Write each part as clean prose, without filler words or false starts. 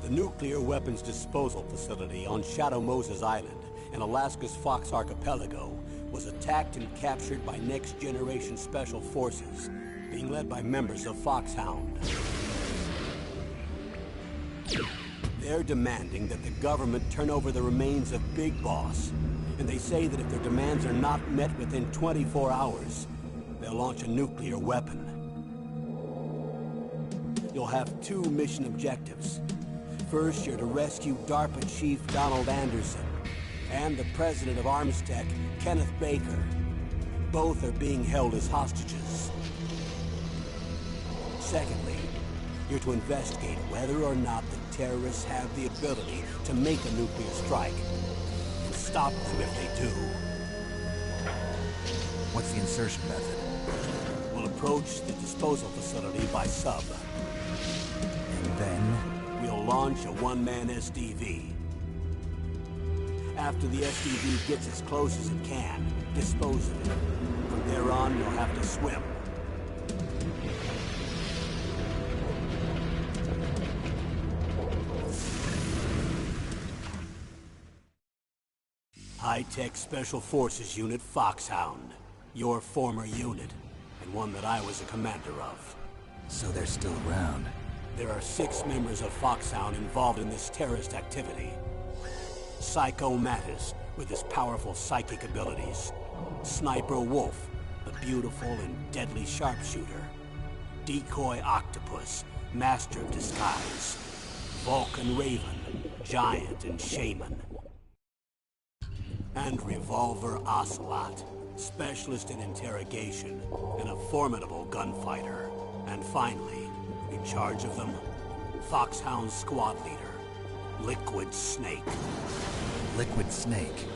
The nuclear weapons disposal facility on Shadow Moses Island in Alaska's Fox Archipelago was attacked and captured by next-generation special forces, being led by members of Foxhound. They're demanding that the government turn over the remains of Big Boss, and they say that if their demands are not met within 24 hours, they'll launch a nuclear weapon. You'll have two mission objectives. First, you're to rescue DARPA Chief Donald Anderson and the president of Armstech, Kenneth Baker. Both are being held as hostages. Secondly, you're to investigate whether or not the terrorists have the ability to make a nuclear strike, and stop them if they do. What's the insertion method? We'll approach the disposal facility by sub. And then? We'll launch a one-man SDV. After the SDV gets as close as it can, dispose of it. From there on, you'll have to swim. High-Tech Special Forces Unit Foxhound. Your former unit, and one that I was a commander of. So they're still around. There are 6 members of Foxhound involved in this terrorist activity. Psycho Mattis, with his powerful psychic abilities. Sniper Wolf, the beautiful and deadly sharpshooter. Decoy Octopus, master of disguise. Vulcan Raven, giant and shaman. And Revolver Ocelot, specialist in interrogation and a formidable gunfighter. And finally, in charge of them, Foxhound's squad leader, Liquid Snake. Liquid Snake?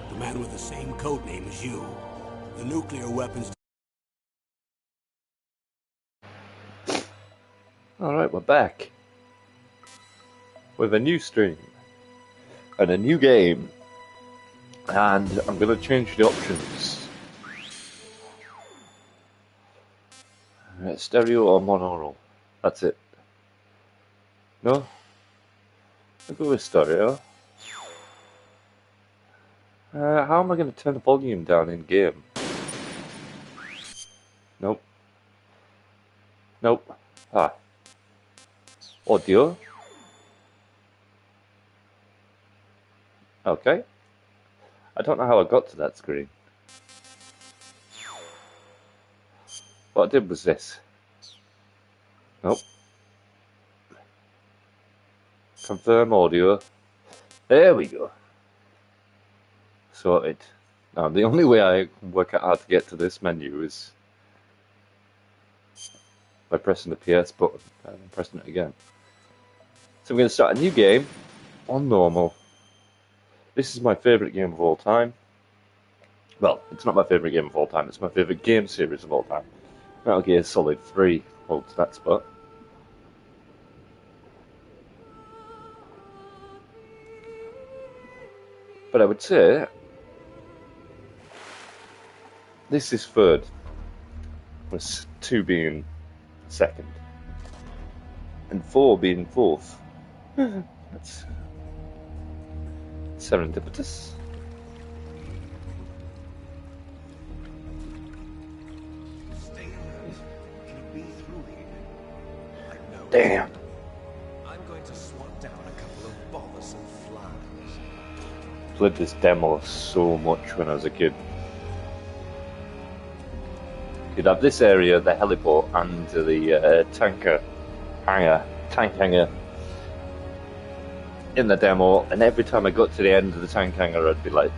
The man with the same codename as you. The nuclear weapons... Alright, we're back. With a new stream. And a new game. And I'm going to change the options. Stereo or monaural. That's it. No? I'll go with stereo. How am I going to turn the volume down in game? Nope. Nope. Ah. Audio. Okay. I don't know how I got to that screen. What I did was this. Nope. Confirm audio. There we go. Sorted. Now, the only way I can work out how to get to this menu is by pressing the PS button and pressing it again. So I'm going to start a new game on normal. This is my favourite game of all time. Well, it's not my favourite game of all time, it's my favourite game series of all time. Metal Gear Solid 3 holds that spot. But I would say this is third, with 2 being second, and 4 being fourth. That's serendipitous. Damn. I'm going to swat down a couple of bothersome flies. Played this demo so much when I was a kid. You'd have this area, the heliport, and the tank hangar in the demo, and every time I got to the end of the tank hangar, I'd be like,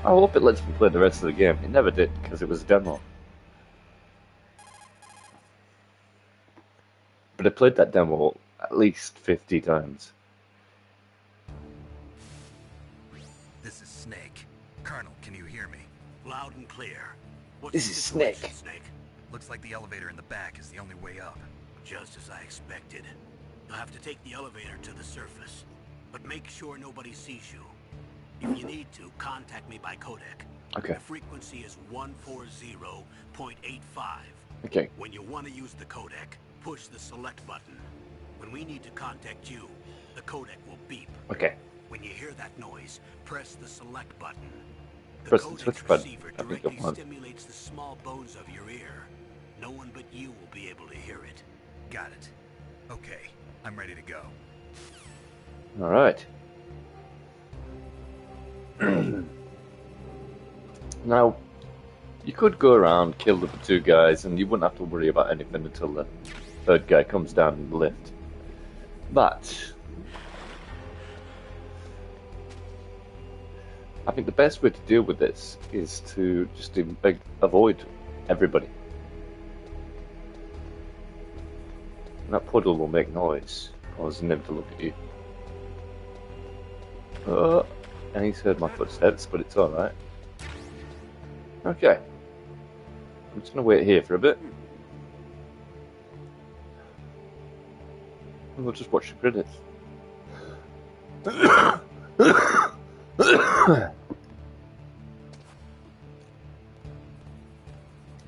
I hope it lets me play the rest of the game. It never did, because it was a demo. But I played that demo at least 50 times. This is Snake. Colonel, can you hear me? Loud and clear. What's This the is situation, Snake. Snake? Looks like the elevator in the back is the only way up. Just as I expected. You'll have to take the elevator to the surface. But make sure nobody sees you. If you need to, contact me by codec. Okay. The frequency is 140.85. Okay. When you want to use the codec, push the select button. When we need to contact you, The codec will beep. Okay. When you hear that noise, press the select button. The Press the codec switch button. receiver I think directly I want. stimulates the small bones of your ear. No one but you will be able to hear it. Got it. Okay, I'm ready to go. All right. Now, you could go around, kill the two guys, and you wouldn't have to worry about anything until the third guy comes down in the lift. But I think the best way to deal with this is to just avoid everybody. And that puddle will make noise, causing them to look at you. Oh, and he's heard my footsteps, but it's alright. Okay. I'm just going to wait here for a bit. And we'll just watch the credits.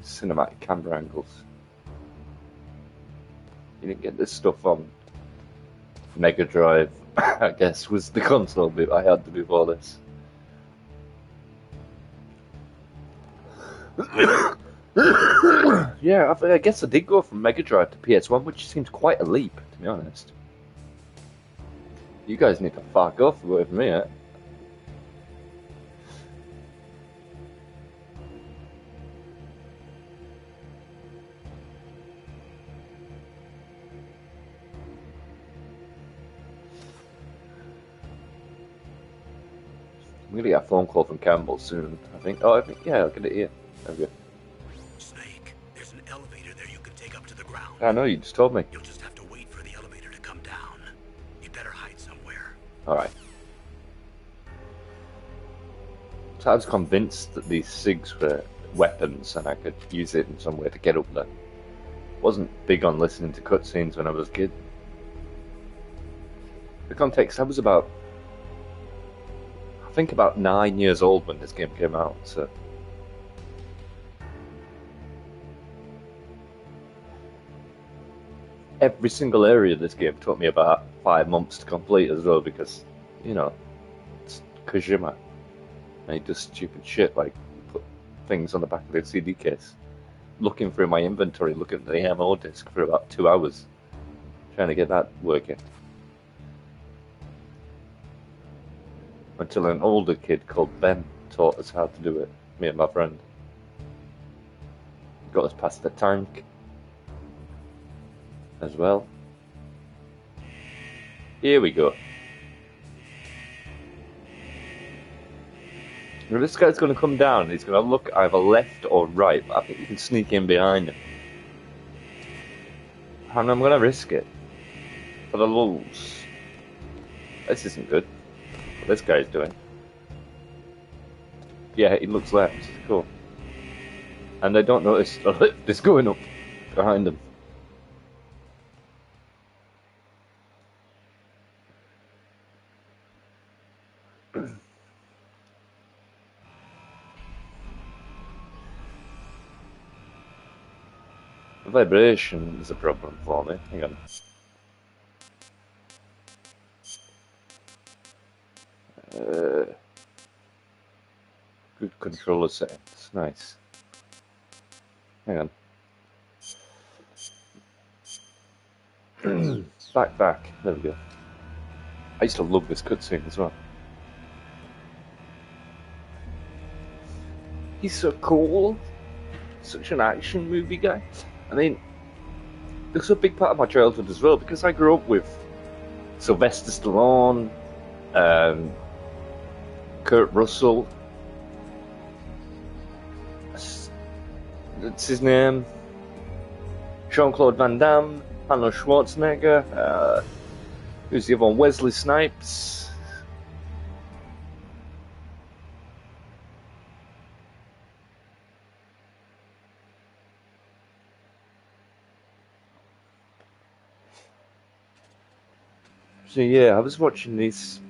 Cinematic camera angles. You didn't get this stuff on Mega Drive, I guess, was the console bit I had to do for this. Yeah, I guess I did go from Mega Drive to ps1, which seems quite a leap, to be honest. You guys need to fuck off away from me, eh? I'm gonna get a phone call from Campbell soon, I think. Oh, yeah, I'll get it here. There we go. Snake, there's an elevator there you can take up to the ground. I know, you just told me. You'll just have to wait for the elevator to come down. You better hide somewhere. Alright. So I was convinced that these SIGs were weapons and I could use it in some way to get up there. Wasn't big on listening to cutscenes when I was a kid. For context, I was about, I think about 9 years old when this game came out, so every single area of this game took me about 5 months to complete as well, because, you know, it's Kojima. And he does stupid shit like put things on the back of the CD case. Looking through my inventory, looking at the ammo disc for about 2 hours, trying to get that working. Until an older kid called Ben taught us how to do it, me and my friend. Got us past the tank as well. Here we go. Now this guy's going to come down and he's going to look either left or right, but I think you can sneak in behind him. And I'm going to risk it. For the lulz. This isn't good. What this guy's doing. Yeah, he looks left. Cool. And they don't notice the lift is going up behind them. The vibration is a problem for me. Hang on. Good controller settings. Nice. Hang on. Back. There we go. I used to love this cutscene as well. He's so cool. Such an action movie guy. I mean, this was a big part of my childhood as well, because I grew up with Sylvester Stallone, Kurt Russell, that's his name, Jean-Claude Van Damme, Arnold Schwarzenegger, who's the other one, Wesley Snipes. So yeah, I was watching these,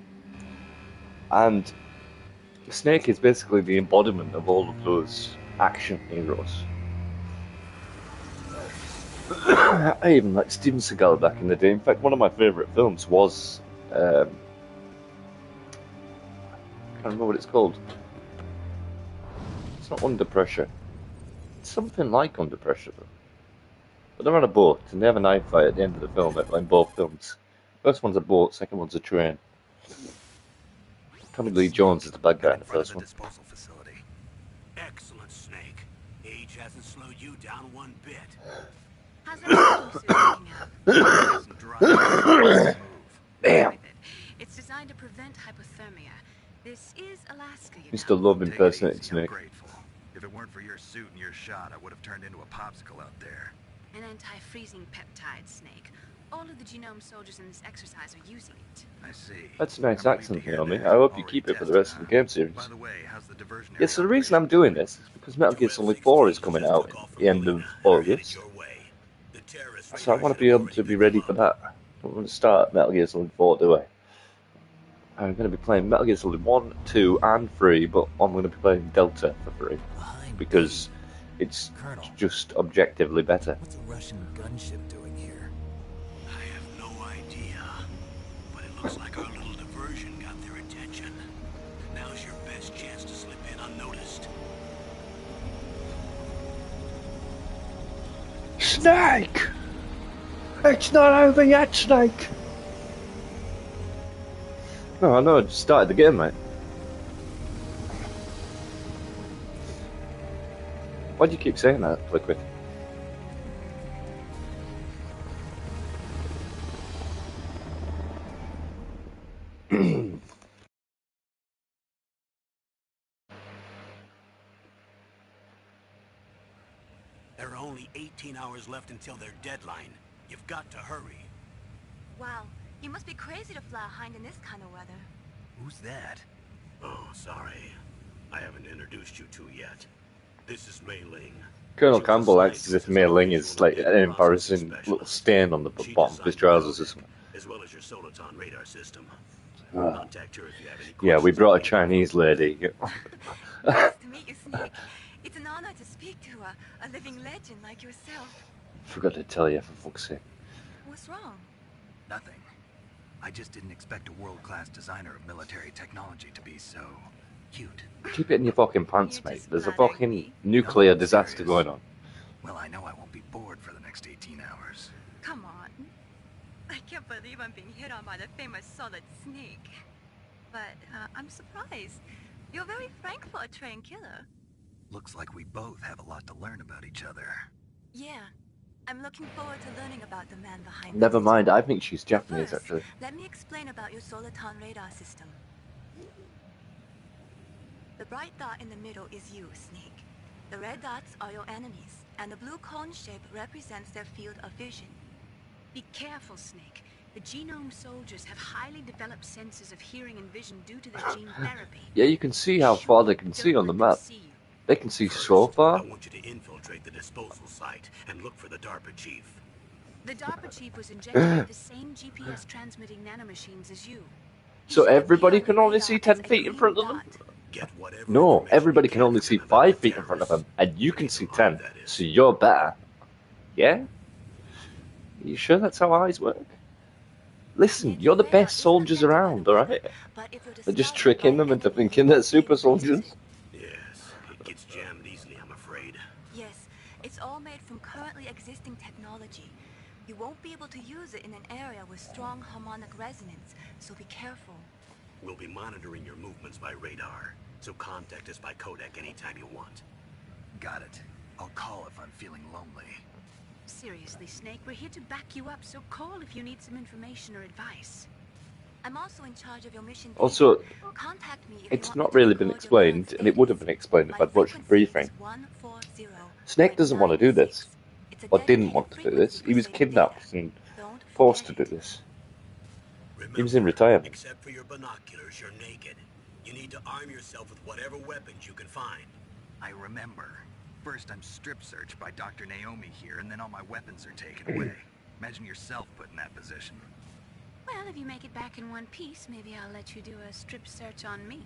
and Snake is basically the embodiment of all of those action heroes. I even liked Steven Seagal back in the day. In fact, one of my favourite films was can't remember what it's called. It's not Under Pressure. It's something like Under Pressure, though. But they're on a boat, and they have a knife fight at the end of the film, in both films. First one's a boat, second one's a train. Tommy Lee Jones is the bad guy in the first one. Disposal facility. Excellent, Snake. Age hasn't slowed you down one bit. How's that working out? Damn! It's designed to prevent hypothermia. This is Alaska, you Used know. to love Take it impersonating easy, I'm Snake. grateful. If it weren't for your suit and your shot, I would have turned into a popsicle out there. An anti-freezing peptide, Snake. All of the genome soldiers in this exercise are using it. I see. That's a nice I'm relieved accent, to hear Naomi. that. I hope you Already keep it for the tested, rest of the game series. By the way, how's the diversionary Yeah, so the reason I'm doing this is because Metal Gear Solid 4 is coming out at the end of August. So I want to be able to be ready for that. I don't want to start Metal Gear Solid 4, do I? I'm going to be playing Metal Gear Solid 1, 2, and 3, but I'm going to be playing Delta for free. Because it's Colonel. just objectively better. What's a Russian gunship doing here? I have no idea, but it looks like our little diversion got their attention. Now's your best chance to slip in unnoticed. Snake! It's not over yet, Snake! No, I know, I just started the game, mate. Why do you keep saying that, Liquid? There are only 18 hours left until their deadline. You've got to hurry. Wow, you must be crazy to fly a hind in this kind of weather. Who's that? Oh, sorry. I haven't introduced you to yet. This is Mei Ling. Colonel Campbell acts as if Mei Ling is like an embarrassing little stain on the bottom of his trousers or something. As well as your Soliton radar system. Ah. Contact her if you have any Yeah, we questions brought a about Chinese lady. Nice to meet you, Snake. It's an honor to speak to a living legend like yourself. Forgot to tell you, for fuck's sake. What's wrong? Nothing. I just didn't expect a world-class designer of military technology to be so cute. Keep it in your fucking pants, You're mate. just There's a flattering fucking me. nuclear No, I'm disaster serious. going on. Well, I know I won't be bored for the next 18 hours. Come on. I can't believe I'm being hit on by the famous Solid Snake. But I'm surprised. You're very frank for a trained killer. Looks like we both have a lot to learn about each other. Yeah. I'm looking forward to learning about the man behind Never this. mind, I think she's But Japanese, first, actually. let me explain about your Soliton radar system. The bright dot in the middle is you, Snake. The red dots are your enemies, and the blue cone shape represents their field of vision. Be careful, Snake. The genome soldiers have highly developed senses of hearing and vision due to their gene therapy. Yeah, you can see how far they can see on the map. They can see so I far. want you to infiltrate the disposal site and look for the DARPA chief. The DARPA chief was injected with the same GPS transmitting nanomachines as you. So everybody can only see 10 feet in front of them? Get whatever No, information everybody you can only see from them 5 about feet in front of them, terrorists. and you can see Keep 10. in mind, that is. So you're better. Yeah? You sure that's how eyes work? Listen, you're the best soldiers around, alright? They're just tricking them into thinking they're super soldiers. Yes, it gets jammed easily, I'm afraid. Yes, it's all made from currently existing technology. You won't be able to use it in an area with strong harmonic resonance, so be careful. We'll be monitoring your movements by radar, so contact us by codec anytime you want. Got it. I'll call if I'm feeling lonely. Seriously, Snake, we're here to back you up, so call if you need some information or advice. I'm also in charge of your mission. Also, Contact me if it's you want not me to really been record your explained, current and it would have been status. explained if My I'd watched the frequency briefing. is 140. Snake doesn't want to do this, It's a or didn't dedicated want to do this. frequency He was for saving kidnapped data. and Don't forced to forget do it. this. Remember, He was in retirement. except for your binoculars, you're naked. You need to arm yourself with whatever weapons you can find. I remember. First, I'm strip searched by Dr. Naomi here, and then all my weapons are taken away. Imagine yourself put in that position. Well, if you make it back in one piece, maybe I'll let you do a strip search on me.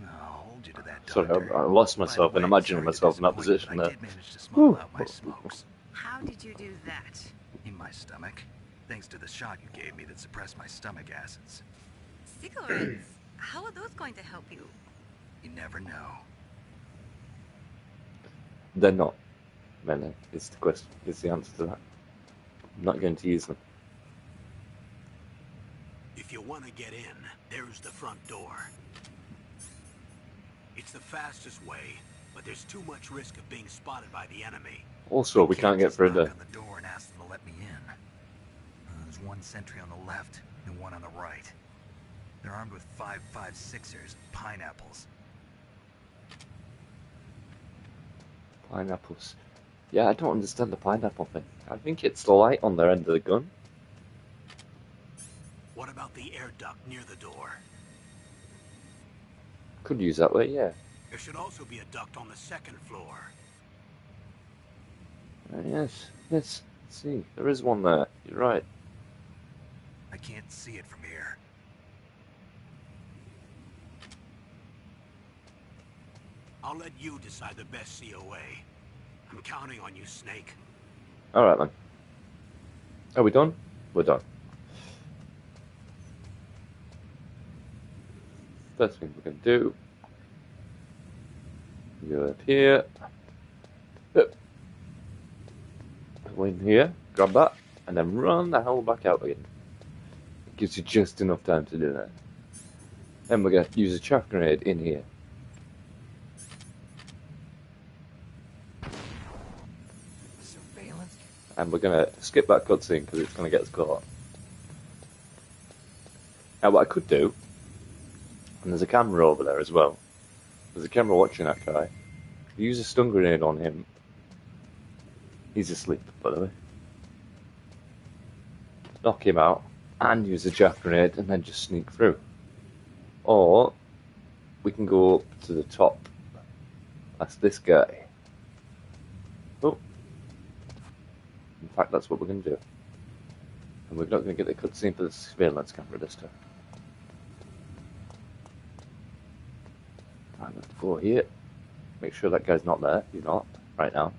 I'll hold you to that, Sorry, Doctor. I lost By the myself in way, imagining sorry to myself in that disappoint, position but I there. did manage to smuggle Whew. out my smokes How did you do that? in my stomach, thanks to the shot you gave me that suppressed my stomach acids. cigarettes. How are those going to help you? You never know. They're not. Melee is the question. Is the answer to that? I'm not going to use them. If you want to get in, there's the front door. It's the fastest way, but there's too much risk of being spotted by the enemy. Also, we can't get just through knock the. on the door and ask them to let me in. There's one sentry on the left and one on the right. They're armed with 5.56ers and pineapples. Pineapples. Yeah, I don't understand the pineapple thing. I think it's the light on their end of the gun. What about the air duct near the door? Could use that way, yeah. There should also be a duct on the second floor. Yes. Let's see. There is one there. You're right. I can't see it from here. I'll let you decide the best COA. I'm counting on you, Snake. Alright then. Are we done? We're done. First thing we're going to do. Go up here. Go in here. Grab that. And then run the hell back out again. It gives you just enough time to do that. Then we're going to use a chaff grenade in here. Surveillance? And we're going to skip that cutscene because it's going to get us caught. Now what I could do, and there's a camera over there as well. There's a camera watching that guy. Use a stun grenade on him. He's asleep, by the way. Knock him out, and use a chaff grenade, and then just sneak through. Or, we can go up to the top. That's this guy. Oh. In fact, that's what we're going to do. And we're not going to get the cutscene for the surveillance camera this time. I'm going to go here. Make sure that guy's not there. He's not right now.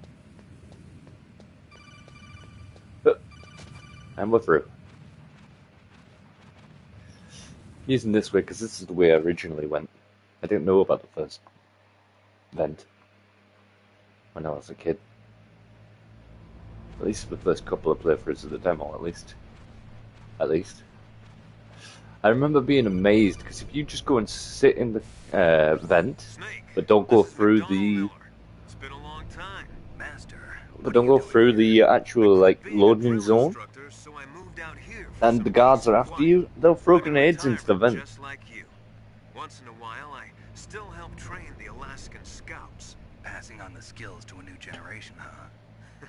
And we're through. Using this way because this is the way I originally went. I didn't know about the first vent when I was a kid. At least the first couple of playthroughs of the demo, at least. I remember being amazed because if you just go and sit in the vent, Snake, but don't go this is through McDonald the, Miller. It's been a long time. Master. but don't go through the actual like Being a loading drill zone, instructor, so I moved out here for and some the guards are peace and after quiet. you. They'll throw But in grenades into the retirement, vent. Just like you. Once in a while, I still help train the Alaskan Scouts. Passing on the skills to a new generation, huh?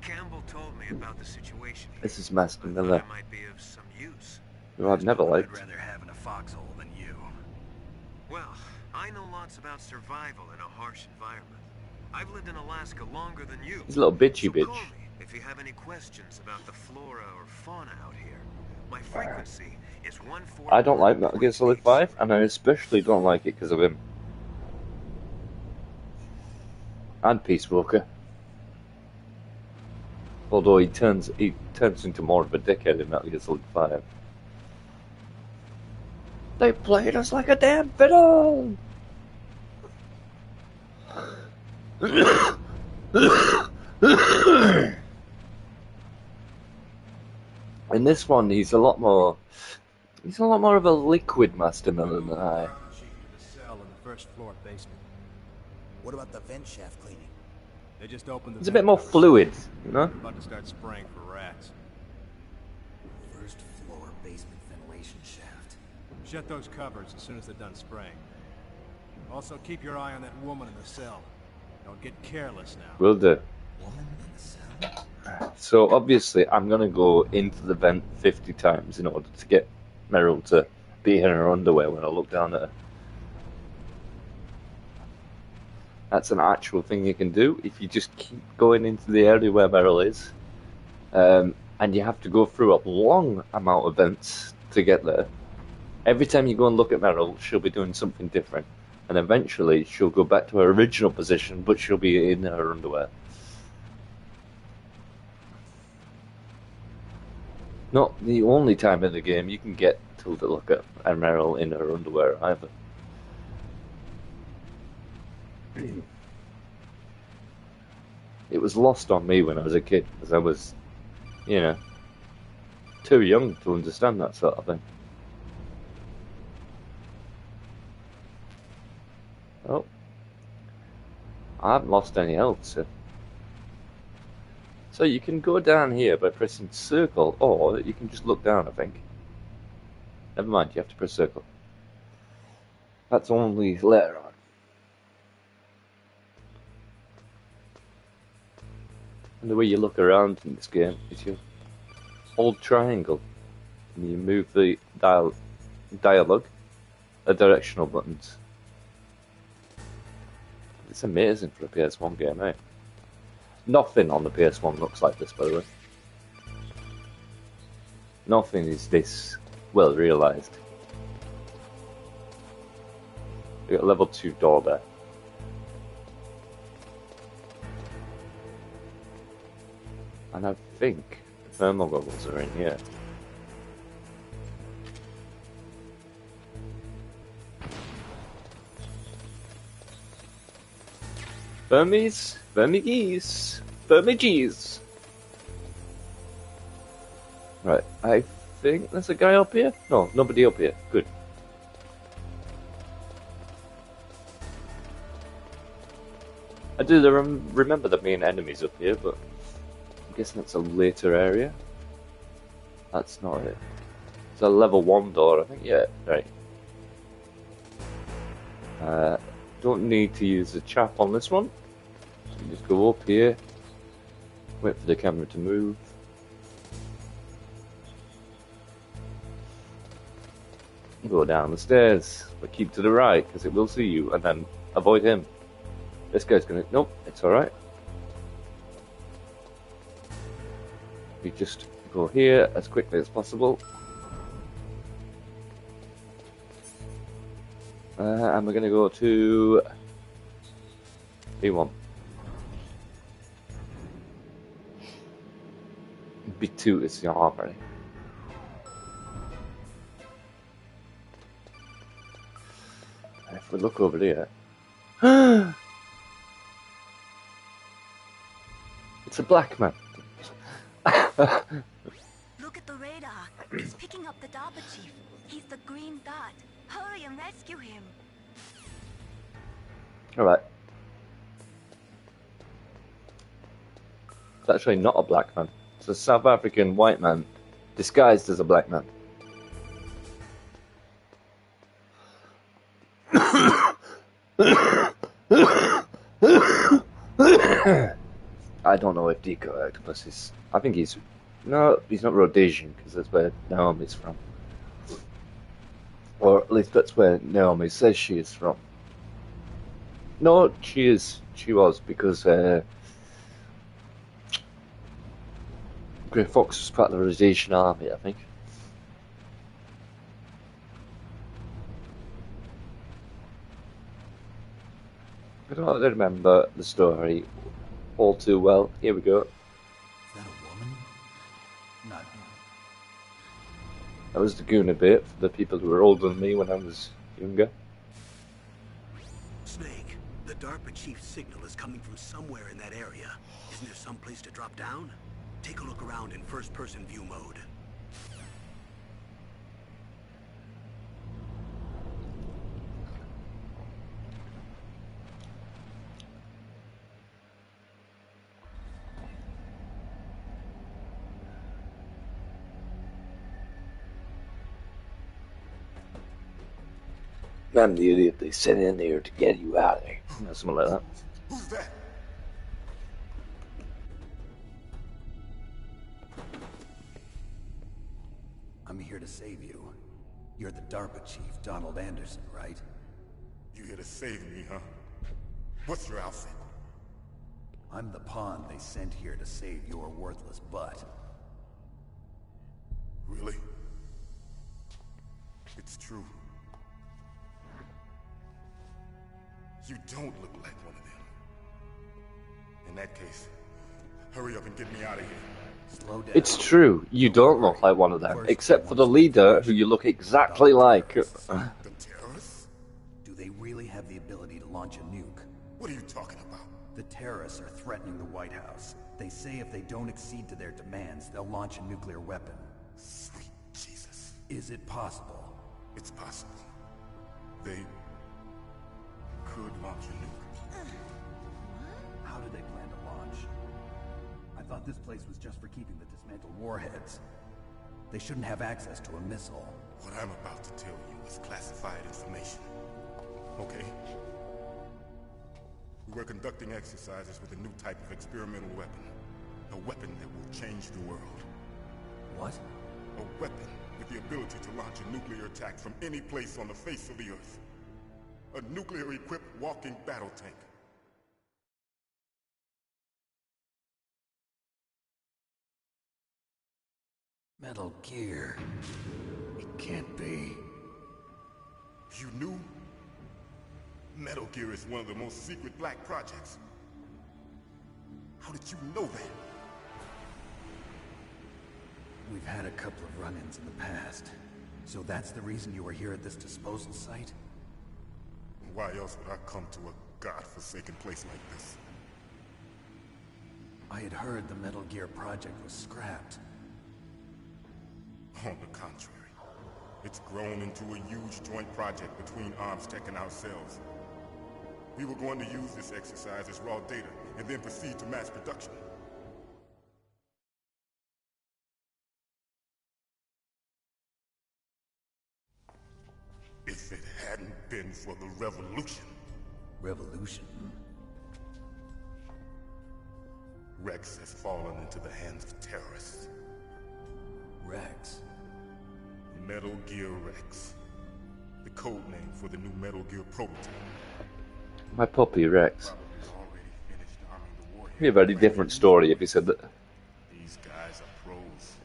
Campbell told me about the situation. This is Master I thought Miller, I might be of some use. who I've never I'd liked. rather have in a foxhole than you. Well, I know lots about survival in a harsh environment. I've lived in Alaska longer than you. He's a little bitchy So bitch. call me if you have any questions about the flora or fauna out here. My frequency is 141. I don't like Metal Gear Solid 5, and I especially don't like it because of him. And Peace Walker. Although he turns into more of a dickhead in Metal Gear Solid 5. They played us like a damn fiddle! In this one, he's a lot more of a liquid Master Miller than I. The cell in the first floor basement. What about the vent shaft cleaning? They just opened the He's a bit more fluid, you know? About to start spraying for rats. First floor basement ventilation shaft. Shut those cupboards as soon as they're done spraying. Also, keep your eye on that woman in the cell. Don't get careless now. Will do. Woman in the cell? So obviously, I'm gonna go into the vent 50 times in order to get Meryl to be in her underwear when I look down at her. That's an actual thing you can do if you just keep going into the area where Meryl is. And you have to go through a long amount of vents to get there. Every time you go and look at Meryl, she'll be doing something different. And eventually, she'll go back to her original position, but she'll be in her underwear. Not the only time in the game you can get to mental to look at Emerald in her underwear either. It was lost on me when I was a kid, because I was, you know, too young to understand that sort of thing. Oh. I haven't lost any health, so you can go down here by pressing circle, or you can just look down, I think. Never mind, you have to press circle. That's only later on. And the way you look around in this game is you hold triangle and you move the dialogue, the directional buttons. It's amazing for a PS1 game, eh? Nothing on the PS1 looks like this, by the way. Nothing is this well realised. We got a level 2 door there. And I think the thermal goggles are in here. Burmese, Burmese, Burmese. Right, I think there's a guy up here? No, nobody up here. Good. I do remember there being enemies up here, but I'm guessing that's a later area. That's not it. It's a level 1 door, I think. Yeah, right. Don't need to use the chap on this one. So you just go up here, wait for the camera to move. Go down the stairs, but keep to the right because it will see you, and then avoid him. This guy's gonna. Nope, it's alright. We just go here as quickly as possible. And we're gonna go to B1. B2 is the armory. If we look over here, it's a black man. Look at the radar. He's picking up the DARPA chief. He's the green dot. Hurry and rescue him. Alright. It's actually not a black man. It's a South African white man disguised as a black man. I don't know if Deco Octopus is. I think he's. No, he's not Rhodesian because that's where Naomi's from. Or at least that's where Naomi says she is from. No, she is. She was because Grey Fox was part of the Rhodesian army, I think. I don't remember the story all too well. Here we go. Is that a woman? Not. That was the Gooner bit for the people who were older than me when I was younger. Snake, the DARPA chief's signal is coming from somewhere in that area. Isn't there some place to drop down? Take a look around in first-person view mode. I'm the idiot they sent in there to get you out of there. Something like that. Who's that? I'm here to save you. You're the DARPA chief, Donald Anderson, right? You here to save me, huh? What's your outfit? I'm the pawn they sent here to save your worthless butt. Really? It's true. You don't look like one of them. In that case, hurry up and get me out of here. Slow down. It's true, you don't look like one of them, except for the leader, who you look exactly like. The terrorists? Do they really have the ability to launch a nuke? What are you talking about? The terrorists are threatening the White House. They say if they don't accede to their demands, they'll launch a nuclear weapon. Sweet Jesus. Is it possible? It's possible. They could launch a nuke. How do they plan to launch? I thought this place was just for keeping the dismantled warheads. They shouldn't have access to a missile. What I'm about to tell you is classified information. Okay? We're conducting exercises with a new type of experimental weapon. A weapon that will change the world. What? A weapon with the ability to launch a nuclear attack from any place on the face of the Earth. A nuclear-equipped walking battle tank. Metal Gear. It can't be. You knew? Metal Gear is one of the most secret black projects. How did you know that? We've had a couple of run-ins in the past. So that's the reason you were here at this disposal site? Why else would I come to a godforsaken place like this? I had heard the Metal Gear project was scrapped. On the contrary, it's grown into a huge joint project between ArmsTech and ourselves. We were going to use this exercise as raw data, and then proceed to mass production. If it hadn't been for the revolution... Revolution? Rex has fallen into the hands of terrorists. Rex? Metal Gear Rex. The code name for the new Metal Gear prototype. My puppy, Rex. Probably already finished arming the warhead. It'd be a very different story if he said that. These guys are pros.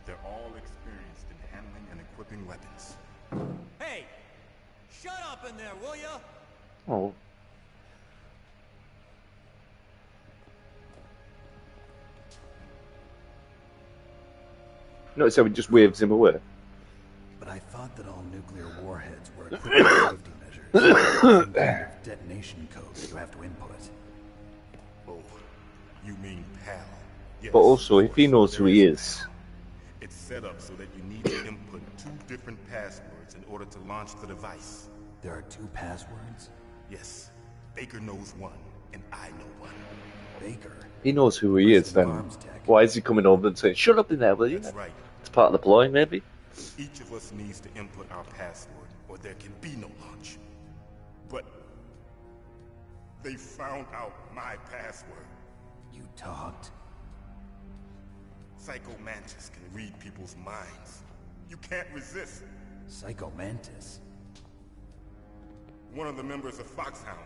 They're all experienced in handling and equipping weapons. Hey! Shut up in there, will ya? Oh. Notice how he just waves him away. But I thought that all nuclear warheads were equipped with safety measures. Some kind of detonation code that you have to input. Oh, you mean PAL. Yes. But also, if he knows who he is, It's set up so that you need to input 2 different passwords in order to launch the device. There are 2 passwords? Yes, Baker knows one, and I know one. Baker? he knows who he is, then why is he coming over and saying, shut up in there, will you? That's right. It's part of the ploy, maybe? Each of us needs to input our password, or there can be no launch. But they found out my password. You talked? Psycho Mantis can read people's minds. You can't resist. Psycho Mantis? One of the members of Foxhound.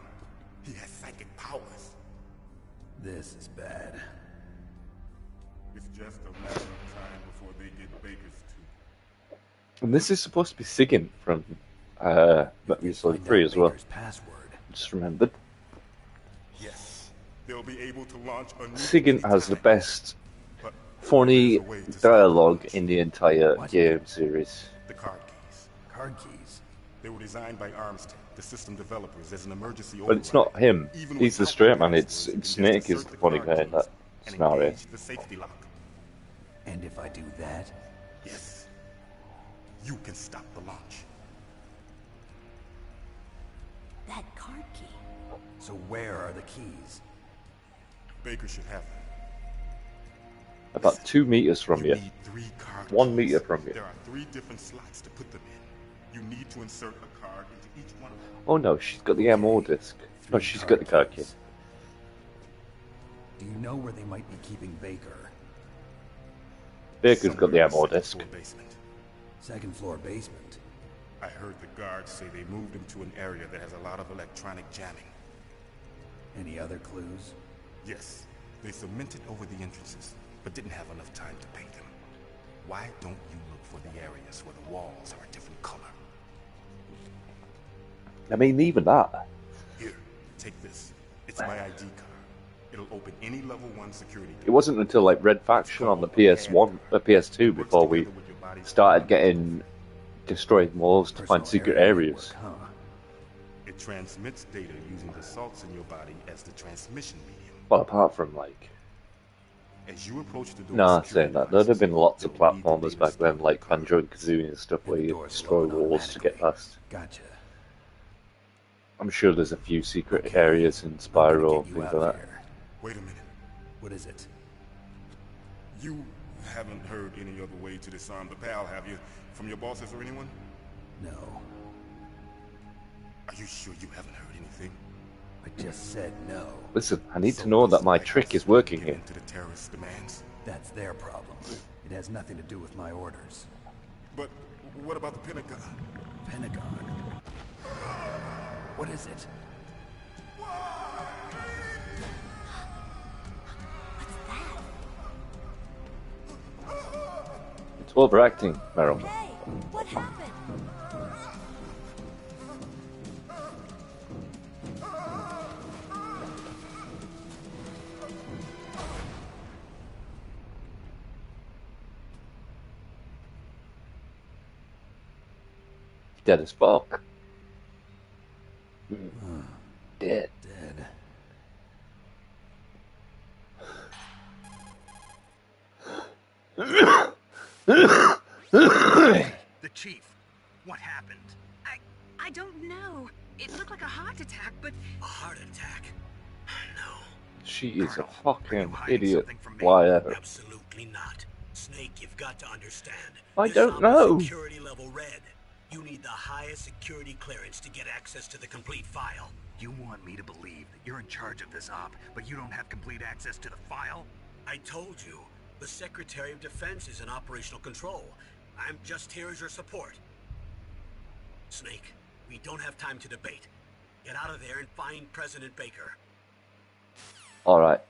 He has psychic powers. This is bad. It's just a matter of time before they get Baker's too. And this is supposed to be Siggin from Metal Gear Solid 3 as well. Baker's password. Just remembered. Yes, they'll be able to launch a new Siggin has the anytime. best But funny there's a way to stop dialogue the in the entire What? game series. The card keys. Card keys. They were designed by ArmsTech, the system developers, as an emergency But it's not him. Even He's the without straight man. passwords, It's you can just Snake is insert the funny card guy in that keys and scenario. engage the safety lock. And if I do that? Yes, you can stop the launch. That card key. So where are the keys? Baker should have them. About 2 meters from you. need 3 card 1 keys. meter from you. There are 3 different slots to put them in. You need to insert a card into each one of them. Oh no, she's got the MO disc. No, she's got the card key. Do you know where they might be keeping Baker? Baker's got the Somewhere in MO second disc. floor basement. Second floor basement. I heard the guards say they moved him to an area that has a lot of electronic jamming. Any other clues? Yes, they cemented over the entrances, but didn't have enough time to paint them. Why don't you look for the areas where the walls are a different color? I mean, even that. Here, take this. It's my ID card. It'll open any level 1 security door. It wasn't until like Red Faction on the PS1, PS2 before we started getting destroying walls to find secret areas. It transmits data using the salts in your body as the transmission medium. Well, apart from like, As you approach the door, nah, saying that there'd have been lots of platformers back then, like Banjo and Kazooie and stuff, where you destroy walls to get past. Gotcha. I'm sure there's a few secret areas in Spyro and things like that. Wait a minute. What is it? You haven't heard any other way to disarm the PAL, have you? From your bosses or anyone? No. Are you sure you haven't heard anything? I just said no. Listen, I need to know that my trick is working here. To the terrorist demands? That's their problem. It has nothing to do with my orders. But what about the Pentagon? Pentagon? What is it? It's overacting, Meryl. Hey, what happened? Dead as fuck. Dead. Dead. The chief. What happened? I don't know. It looked like a heart attack, but... A heart attack? No. She is a Colonel, are fucking you hiding idiot. something from me? Whatever. Absolutely not. Snake, you've got to understand. I This don't op is know. Security level red. You need the highest security clearance to get access to the complete file. You want me to believe that you're in charge of this op, but you don't have complete access to the file? I told you, the Secretary of Defense is in operational control. I'm just here as your support. Snake, we don't have time to debate. Get out of there and find President Baker. Alright.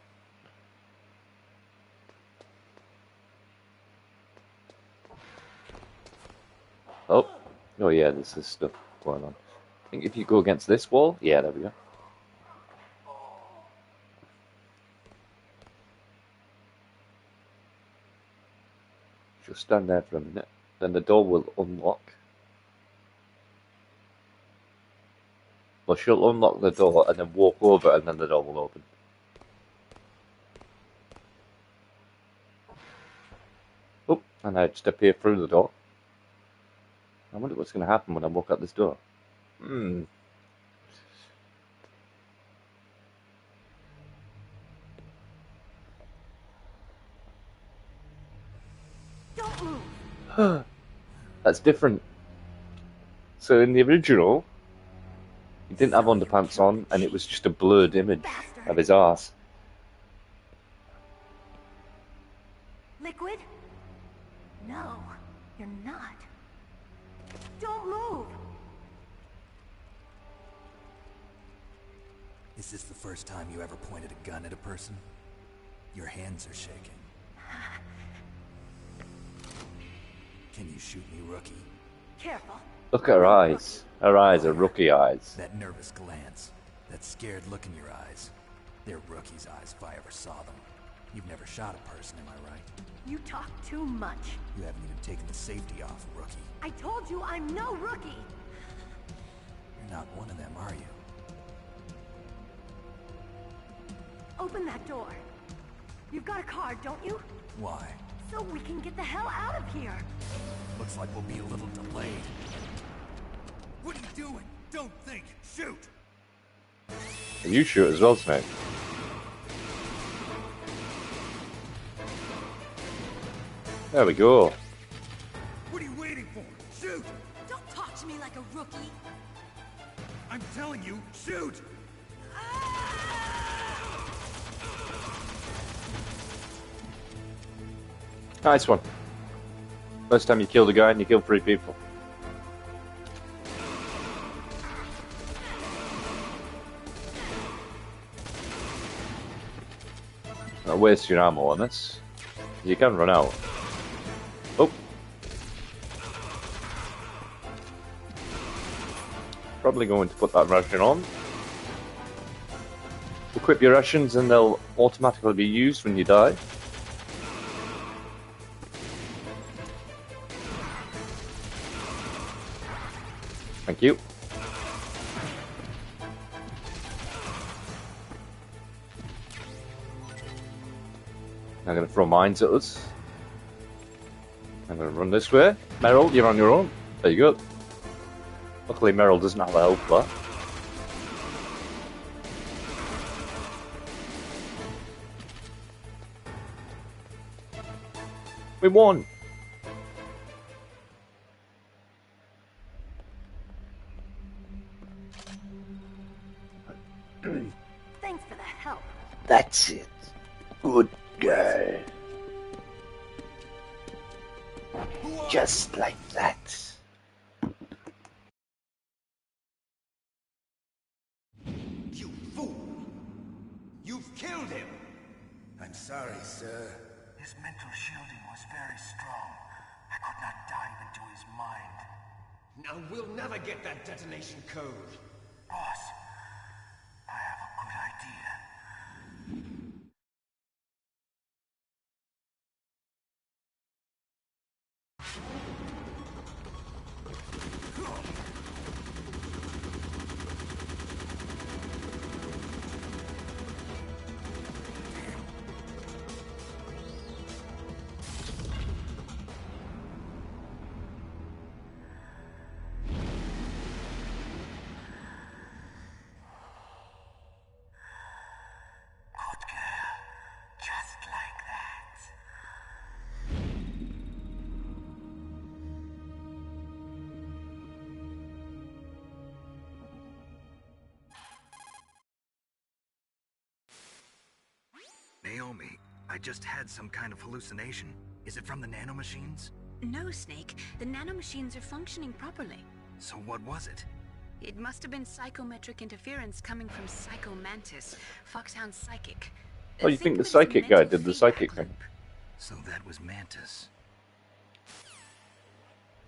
Oh. Oh yeah, this is stuff going on. I think if you go against this wall, yeah, there we go. Just stand there for a minute, then the door will unlock. Well, she'll unlock the door and then walk over and then the door will open. Oh, and I just appear through the door. I wonder what's going to happen when I walk out this door. Don't move. That's different. So in the original, he didn't have underpants on, and it was just a blurred image of his arse. Liquid? No, you're not. Don't move. Is this the first time you ever pointed a gun at a person? Your hands are shaking. Can you shoot me, rookie? Careful. Look at her eyes. Her eyes are rookie eyes. That nervous glance, that scared look in your eyes. They're rookie's eyes if I ever saw them. You've never shot a person, am I right? You talk too much. You haven't even taken the safety off, rookie. I told you I'm no rookie. You're not one of them, are you? Open that door. You've got a card, don't you? Why? So we can get the hell out of here. Looks like we'll be a little delayed. What are you doing? Don't think. Shoot! And you shoot as well, Snake. There we go. What are you waiting for? Shoot! Don't talk to me like a rookie. I'm telling you, shoot! Nice one. First time you killed a guy and you killed 3 people. Don't waste your ammo on this. You can run out. Oh. Probably going to put that version on. Equip your rations and they'll automatically be used when you die. Thank you. I'm going to throw mines at us. I'm going to run this way. Meryl, you're on your own. There you go. Luckily Meryl doesn't have a health bar. We won! Thanks for the help. That's it. Good girl. Just like that. You fool! You've killed him! I'm sorry, sir. His mental shielding was very strong. I could not dive into his mind. Now we'll never get that detonation code. Boss, I have a good idea. Good girl. Just like that. Naomi, I just had some kind of hallucination. Is it from the nanomachines? No, Snake. The nanomachines are functioning properly. So what was it? It must have been psychometric interference coming from Psycho Mantis, Foxhound's psychic. Oh, you think the of it as psychic guy mental did the feedback psychic thing? loop. So that was Mantis.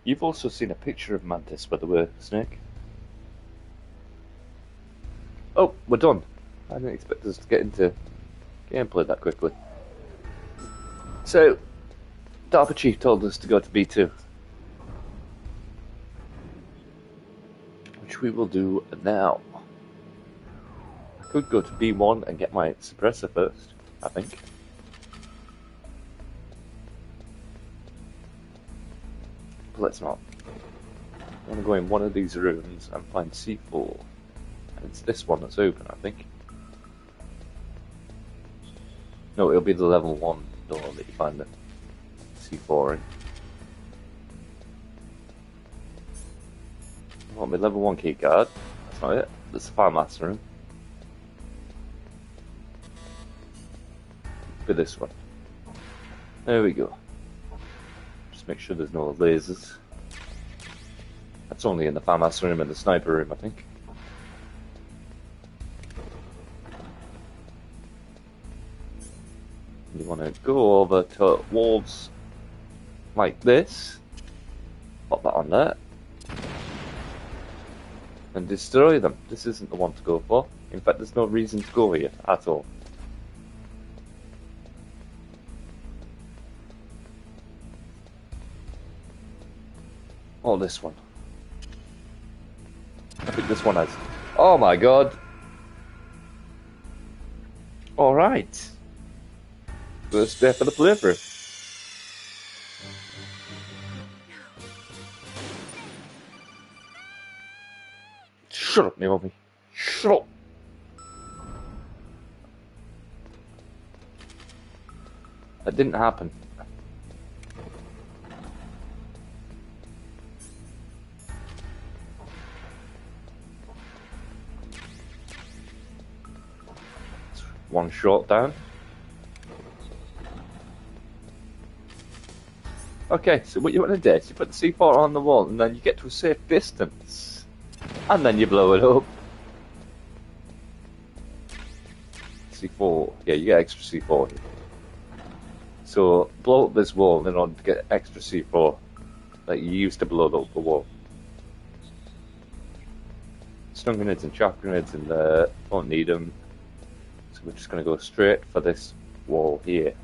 You've also seen a picture of Mantis, by the way, Snake. Oh, we're done. I didn't expect us to get into gameplay that quickly. So, DARPA Chief told us to go to B2. Which we will do now. I could go to B1 and get my suppressor first, I think. But let's not. I want to go in one of these rooms and find C4. And it's this one that's open, I think. No, it'll be the level 1 door that you find the C4 in. I want my level 1 key card. That's not it. That's the fire master room. For this one. There we go. Just make sure there's no lasers. That's only in the fire master room and the sniper room, I think. You want to go over to walls like this, pop that on there, and destroy them. This isn't the one to go for. In fact, there's no reason to go here at all. Or this one. I think this one has. Oh my god! Alright. First day for the playthrough. Shut up, Naomi. Shut up. That didn't happen. One shot down. Okay, so what you want to do is you put the C4 on the wall and then you get to a safe distance. And then you blow it up. C4, yeah, you get extra C4 here. So blow up this wall in order to get extra C4 that you use to blow up the wall. Stun grenades and chaff grenades in there, don't need them. So we're just going to go straight for this wall here.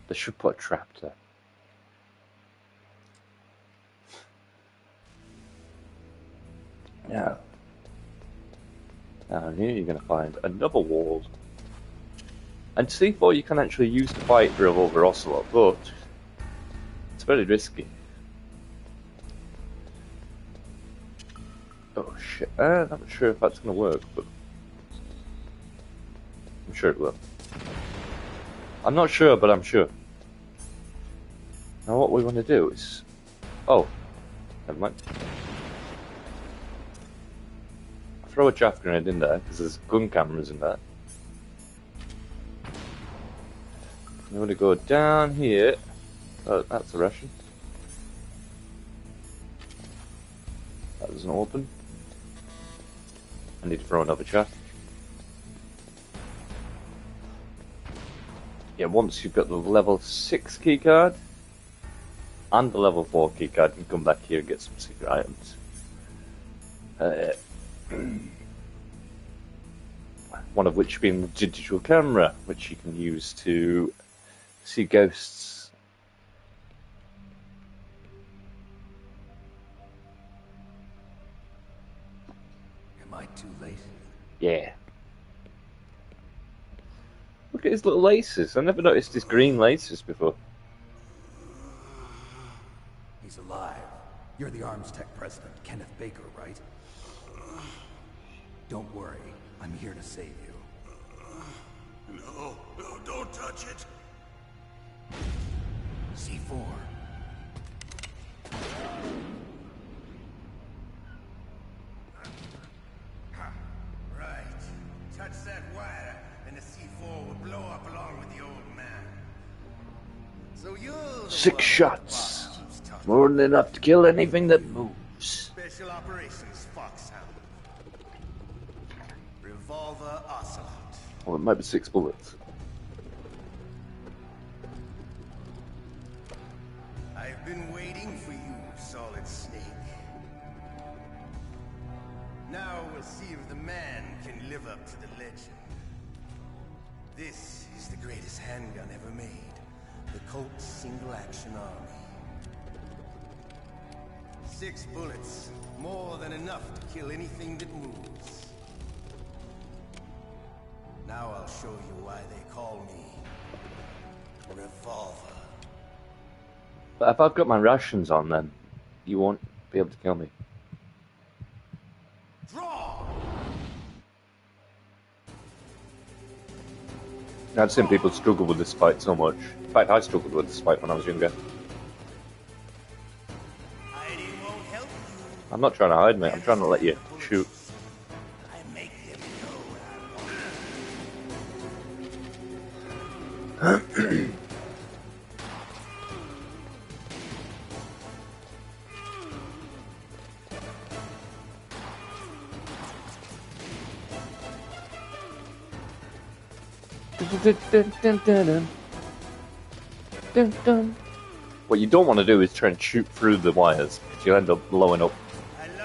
They should put a trap there. Now, down here you're going to find another wall. And C4 you can actually use to fight Revolver Ocelot, but it's very risky. Oh shit, I'm not sure if that's going to work, but I'm sure it will. I'm not sure, but I'm sure. Now what we want to do is... Oh, never mind. Throw a chaff grenade in there, because there's gun cameras in there. I'm going to go down here. Oh, that's a Russian. That doesn't open. I need to throw another chaff. Yeah, once you've got the level 6 keycard and the level 4 keycard, you can come back here and get some secret items. One of which being the digital camera, which you can use to see ghosts. Am I too late? Yeah. Look at his little laces. I never noticed his green laces before. He's alive. You're the Arms Tech president, Kenneth Baker, right? Don't worry. I'm here to save you. No, don't touch it. C4. Right. Touch that wire, and the C4 will blow up along with the old man. So you're the 6 one shots. Fox keeps talking. More than enough to kill anything that moves. Special Operations Foxhound. Revolver Ocelot. Oh, it might be 6 bullets. I've been waiting for you, Solid Snake. Now we'll see if the man can live up to the legend. This is the greatest handgun ever made. The Colt Single Action Army. 6 bullets, more than enough to kill anything that moves. Now I'll show you why they call me Revolver. But if I've got my rations on, then you won't be able to kill me. Draw! I've seen people struggle with this fight so much. In fact, I struggled with this fight when I was younger. Hiding won't help you. I'm not trying to hide, mate. I'm trying to let you shoot. I make them know What you don't want to do is try and shoot through the wires, because you'll end up blowing up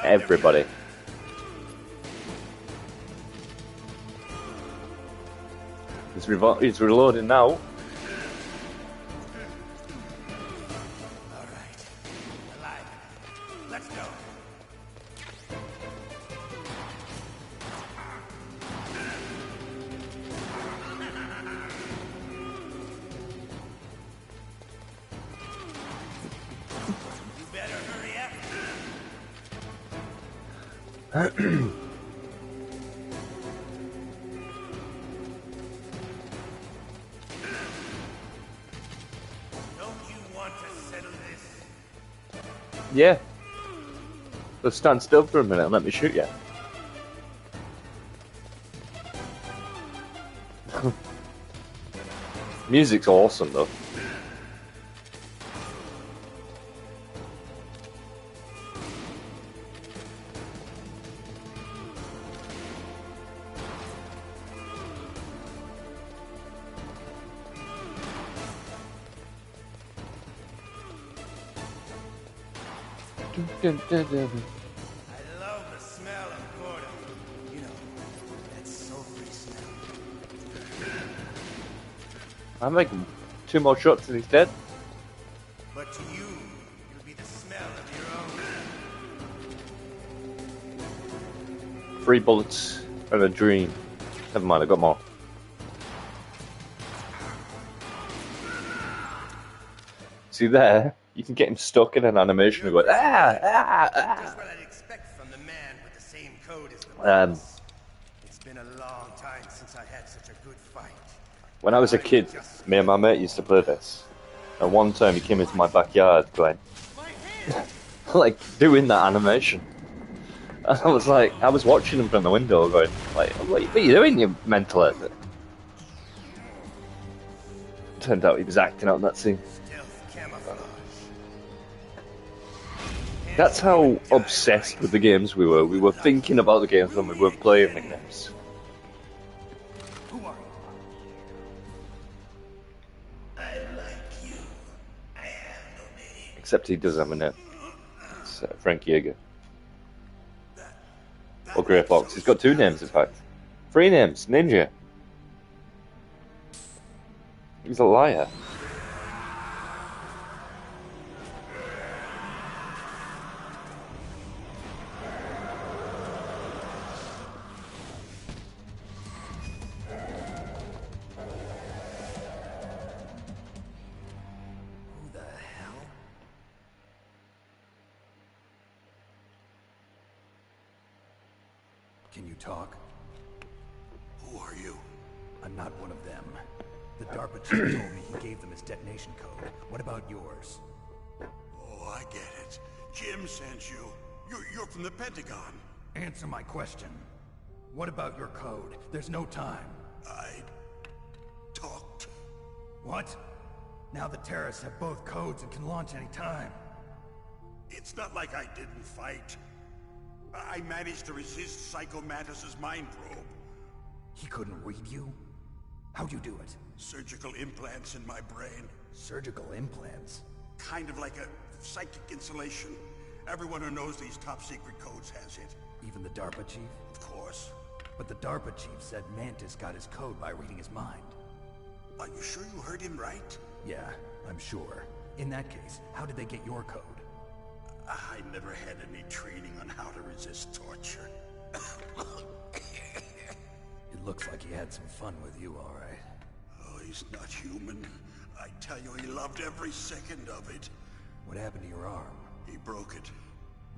everybody. He's reloading now. All right. Alive. Let's go. You better hurry up. Don't you want to settle this? Yeah. Just stand still for a minute and let me shoot you. Music's awesome though. I'm making 2 more shots and he's dead. But to you, it'll be the smell of your own. 3 bullets and a dream. Never mind, I got more. See there, you can get him stuck in an animation and go Just what I'd expect from the man with the same code as the boss. It's been a long time since I had such a good fight. When I was a kid, me and my mate used to play this. And one time he came into my backyard going, like, doing that animation. And I was like, I was watching him from the window going, like, what are you doing, you mental head? Turned out he was acting out in that scene. That's how obsessed with the games we were. We were thinking about the games when we were playing the games. Who are you? I like you. I have no name. Except he does have a name. It's Frank Yeager. Or Grey Fox. He's got 2 names, in fact. 3 names. Ninja. He's a liar. Who the hell? Can you talk? Who are you? I'm not one of them. The DARPA chief told me he gave them his detonation code. What about yours? Oh, I get it. Jim sent you. You're from the Pentagon. Answer my question. What about your code? There's no time. I talked. What? Now the terrorists have both codes and can launch any time. It's not like I didn't fight. I managed to resist Psycho Mantis's mind probe. He couldn't read you? How'd you do it? Surgical implants in my brain. Surgical implants? Kind of like a psychic insulation. Everyone who knows these top secret codes has it. Even the DARPA chief? Of course. But the DARPA chief said Mantis got his code by reading his mind. Are you sure you heard him right? Yeah, I'm sure. In that case, how did they get your code? I never had any training on how to resist torture. It looks like he had some fun with you, all right. Oh, he's not human. I tell you, he loved every second of it. What happened to your arm? He broke it.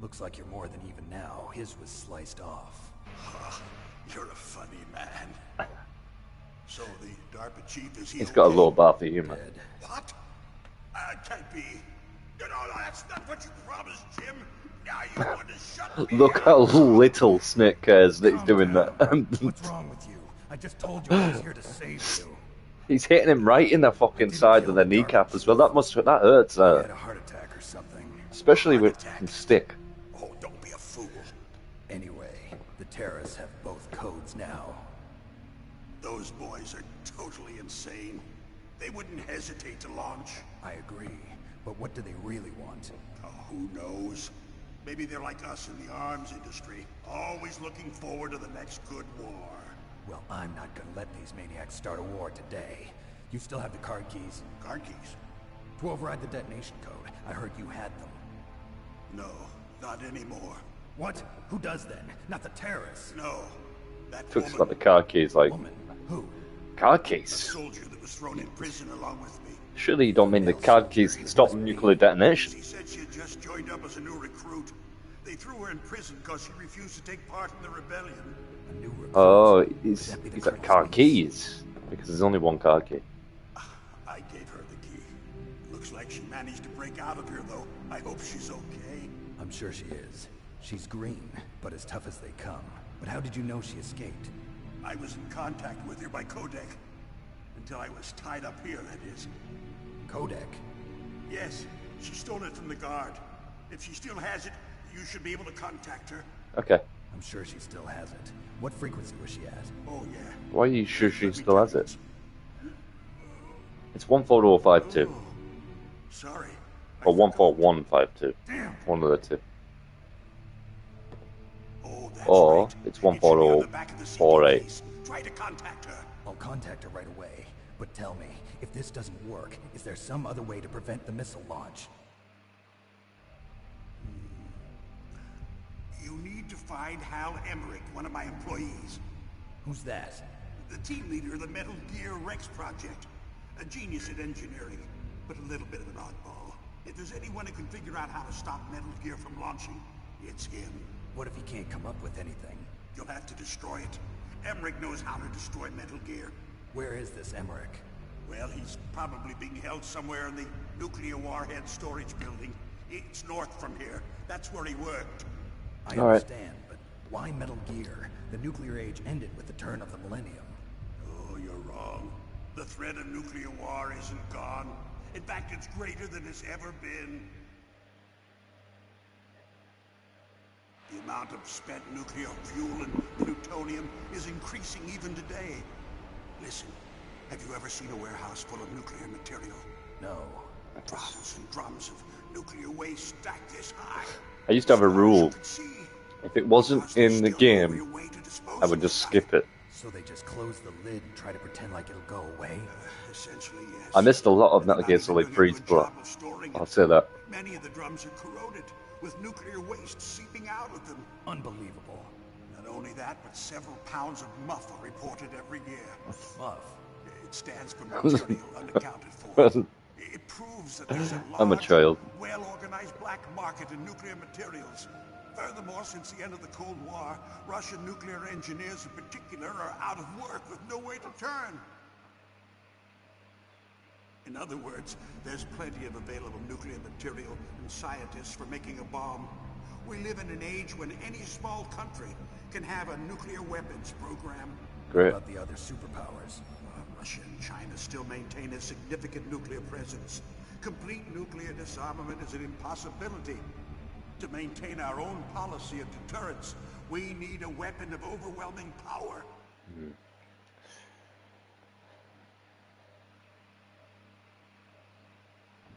Looks like you're more than even now. His was sliced off. You're a funny man. So the DARPA chief is here. He's got a low bar for humor. Dead. What? Can't be. You know, that's not what you promised, Jim. Now you want to shut me Look up. how little Snake cares that he's doing that. What's wrong with you? I just told you I was here to save you. He's hitting him right in the fucking side of the kneecap as well. That hurts. You had a heart attack or something. Especially with stick. Oh, don't be a fool. Anyway, the terrorists have both codes now. Those boys are totally insane. They wouldn't hesitate to launch. I agree. But what do they really want? Oh, who knows? Maybe they're like us in the arms industry, always looking forward to the next good war. Well, I'm not gonna let these maniacs start a war today. You still have the card keys? Card keys? To override the detonation code. I heard you had them. No, not anymore. What? Who does then? Not the terrorists. No. That Talks woman, about the car keys like Woman? Who? car the keys. soldier that was thrown in prison along with me. Surely you don't mean the card keys that stop nuclear detonation. She said she had just joined up as a new recruit. They threw her in prison because she refused to take part in the rebellion. A new recruit. Oh, Could he's that be the got Colonel's car niece? keys because there's only one car key. I gave her the key. Looks like she managed to break out of here, though. I hope she's okay. I'm sure she is. She's green, but as tough as they come. But how did you know she escaped? I was in contact with her by codec. Until I was tied up here, that is. Codec? Yes, she stole it from the guard. If she still has it, you should be able to contact her. Okay. I'm sure she still has it. What frequency was she at? Oh, yeah. Why are you sure she still has it? It's 14052 Oh, sorry. or 14152. Damn. One of the two. Oh, that's Or right. it's It should be on the back of the CD 14048. case. Try to contact her. I'll contact her right away. But tell me, if this doesn't work, is there some other way to prevent the missile launch? You need to find Hal Emmerich, one of my employees. Who's that? The team leader of the Metal Gear Rex project. A genius at engineering, but a little bit of an oddball. If there's anyone who can figure out how to stop Metal Gear from launching, it's him. What if he can't come up with anything? You'll have to destroy it. Emmerich knows how to destroy Metal Gear. Where is this Emmerich? Well, he's probably being held somewhere in the nuclear warhead storage building. It's north from here. That's where he worked. I understand, but why Metal Gear? The nuclear age ended with the turn of the millennium. Oh, you're wrong. The threat of nuclear war isn't gone. In fact, it's greater than it's ever been. The amount of spent nuclear fuel and plutonium is increasing even today. Listen, have you ever seen a warehouse full of nuclear material? No. Drums and drums of nuclear waste stacked this high. I used to have a rule. If it wasn't in the game, I would just skip it. So they just close the lid and try to pretend like it'll go away? Essentially, yes. I missed a lot of Metal Gear Solid 3's plot. I'll say that. Many of the drums are corroded, with nuclear waste seeping out of them. Unbelievable. Not only that, but several pounds of muff are reported every year. Muff? It stands for material unaccounted for. It proves that there's a I'm a large, child. well-organized black market in nuclear materials. Furthermore, since the end of the Cold War, Russian nuclear engineers in particular are out of work with no way to turn. In other words, there's plenty of available nuclear material and scientists for making a bomb. We live in an age when any small country can have a nuclear weapons program. Great. What about the other superpowers? Russia and China still maintain a significant nuclear presence. Complete nuclear disarmament is an impossibility. To maintain our own policy of deterrence, we need a weapon of overwhelming power.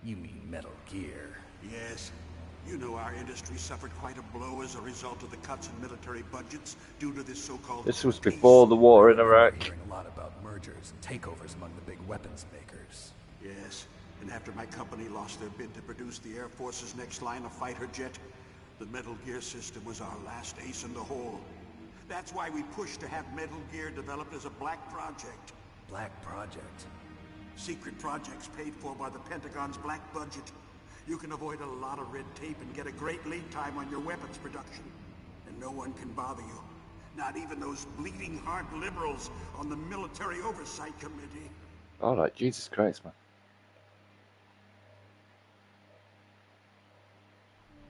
You mean Metal Gear? Yes. You know our industry suffered quite a blow as a result of the cuts in military budgets due to this so-called... This was before the war in Iraq. We're hearing a lot about mergers and takeovers among the big weapons makers. Yes. And after my company lost their bid to produce the Air Force's next line of fighter jet, the Metal Gear system was our last ace in the hole. That's why we pushed to have Metal Gear developed as a black project. Black project? Secret projects paid for by the Pentagon's black budget. You can avoid a lot of red tape and get a great lead time on your weapons production. And no one can bother you. Not even those bleeding heart liberals on the Military Oversight Committee. Alright, Jesus Christ, man.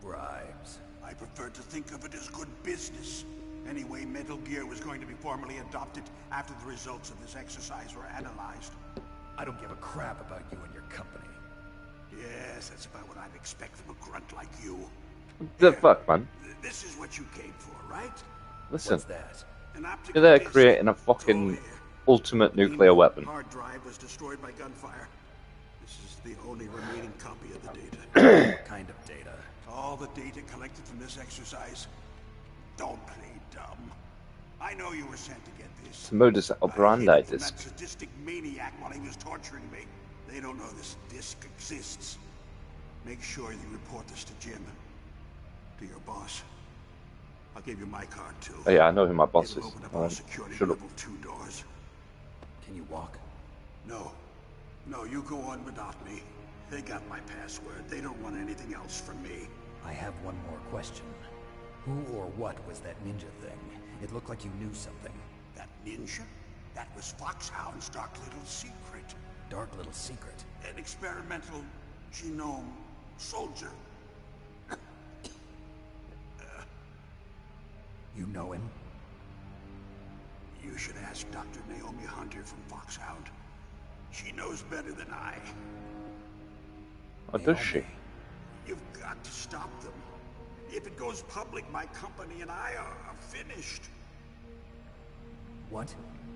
Bribes. I prefer to think of it as good business. Anyway, Metal Gear was going to be formally adopted after the results of this exercise were analyzed. I don't give a crap about you and your company. Yes, that's about what I'd expect from a grunt like you. The fuck, man? This is what you came for, right? Listen, What's that? An optical you're there disc. creating a fucking ultimate nuclear weapon. Hard drive was destroyed by gunfire. This is the only remaining copy of the data. What kind of data? All the data collected from this exercise. Don't play dumb. I know you were sent to get this. It's a modus operandi I hid it from disc. that sadistic maniac while he was torturing me. They don't know this disc exists. Make sure you report this to Jim. To your boss. I'll give you my card too. Oh yeah, I know who my boss It'll is. open up our security Shut up. level 2 doors. Can you walk? No. No, you go on without me. They got my password. They don't want anything else from me. I have one more question. Who or what was that ninja thing? It looked like you knew something. That ninja? That was Foxhound's dark little secret. Dark little secret? An experimental genome soldier. You know him? You should ask Dr. Naomi Hunter from Foxhound. She knows better than I. Oh, does she? You've got to stop them. If it goes public, my company and I are finished. What?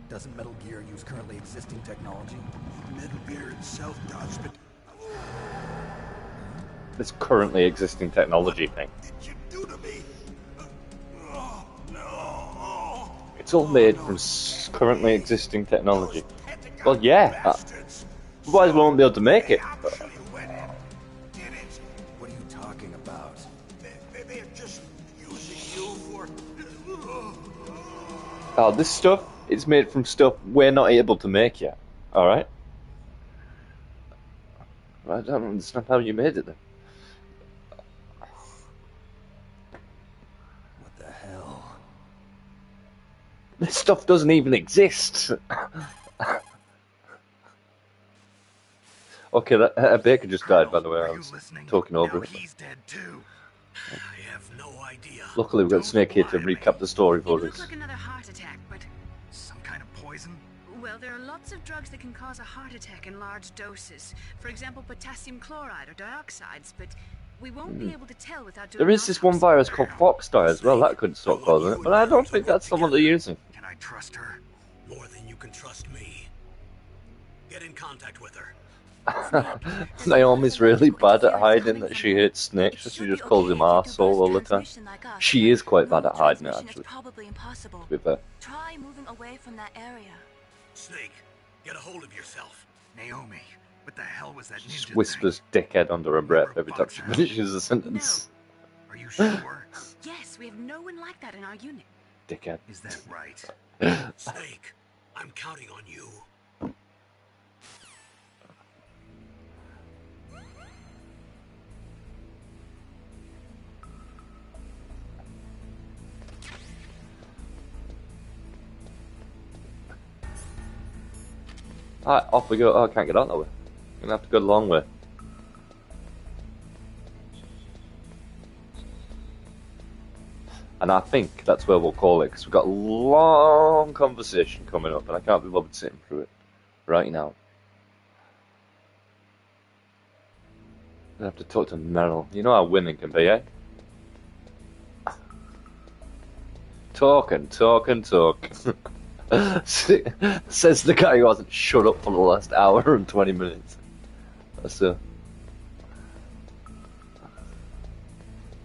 Doesn't Metal Gear use currently existing technology? Metal Gear itself does, but... This currently existing technology thing. What did you do to me? Oh, no. It's all made from currently existing technology. Those Well, yeah. Otherwise, we won't be able to make it. Actually went in. Did it? What are you talking about? They're just using you for... Oh, this stuff is made from stuff we're not able to make yet. Alright? I don't understand how you made it then. What the hell? This stuff doesn't even exist. Okay, that Baker just died, by the way. I was talking over it. He's dead too. I have no idea. Luckily, we've got Snake here to recap the story for It looks us. like another heart attack, but... Some kind of poison? Well, there are lots of drugs that can cause a heart attack in large doses. For example, potassium chloride or dioxides, but we won't be able to tell without doing There is this one virus called Foxdie as well. That could stop causing it, but I don't think that's the one they're using. Can I trust her? More than you can trust me. Get in contact with her. Naomi's really bad at hiding that she hates snakes, so she just calls him arsehole all the time. She is quite bad at hiding it, actually. Probably impossible. To be fair. Try moving away from that area. Snake, get a hold of yourself. Naomi, what the hell was that She ninja just thing? whispers dickhead under her breath every time she finishes a sentence. Are you sure? Yes, we have no one like that in our unit. Dickhead. Is that right? Snake, I'm counting on you. Alright, off we go. Oh, I can't get out that way. I'm gonna have to go the long way. And I think that's where we'll call it, because we've got a long conversation coming up, and I can't be bothered sitting through it right now. I have to talk to Meryl. You know how women can be, eh? Talk and talk and talk. Says the guy who hasn't shut up for the last hour and 20 minutes. That's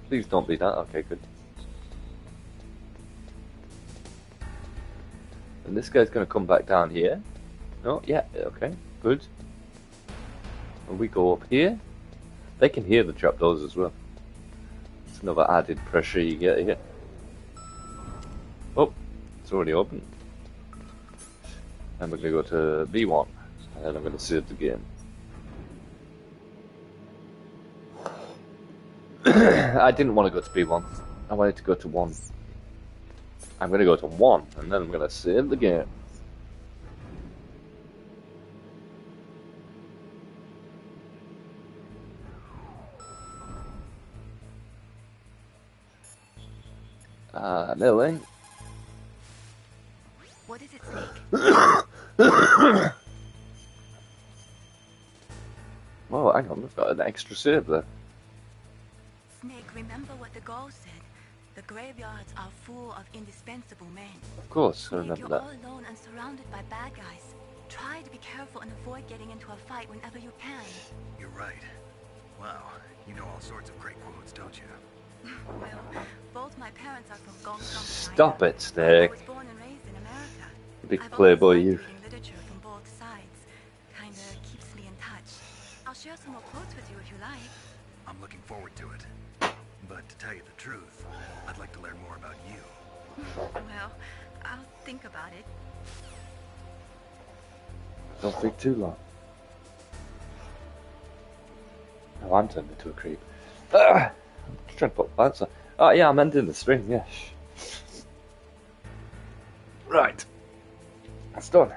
Please don't be that. Okay, good. And this guy's going to come back down here. No, yeah, okay, good. And we go up here. They can hear the trapdoors as well. It's another added pressure you get here. Oh, it's already open. And we're going to go to B1. And I'm going to save the game. I didn't want to go to B1. I wanted to go to 1. I'm going to go to 1, and then I'm going to save the game. Millie. What is it, Snake? Oh, hang on, we've got an extra save there. Snake, remember what the Gaul said. The graveyards are full of indispensable men. Of course, I Snake, remember you're that. all alone and surrounded by bad guys. Try to be careful and avoid getting into a fight whenever you can. You're right. Wow, you know all sorts of great quotes, don't you? Well, both my parents are from Gongsun, China. Stop it, Snake. I was born and raised in America. Big I've playboy, always you. liked reading literature from both sides. Kinda keeps me in touch. I'll share some more quotes with you if you like. I'm looking forward to it. But to tell you the truth, I'd like to learn more about you. Well, I'll think about it. Don't think too long. Oh, I'm turned into a creep. I'm just trying to put pants on. Oh, yeah, I'm ending the stream, yes. Right. That's done.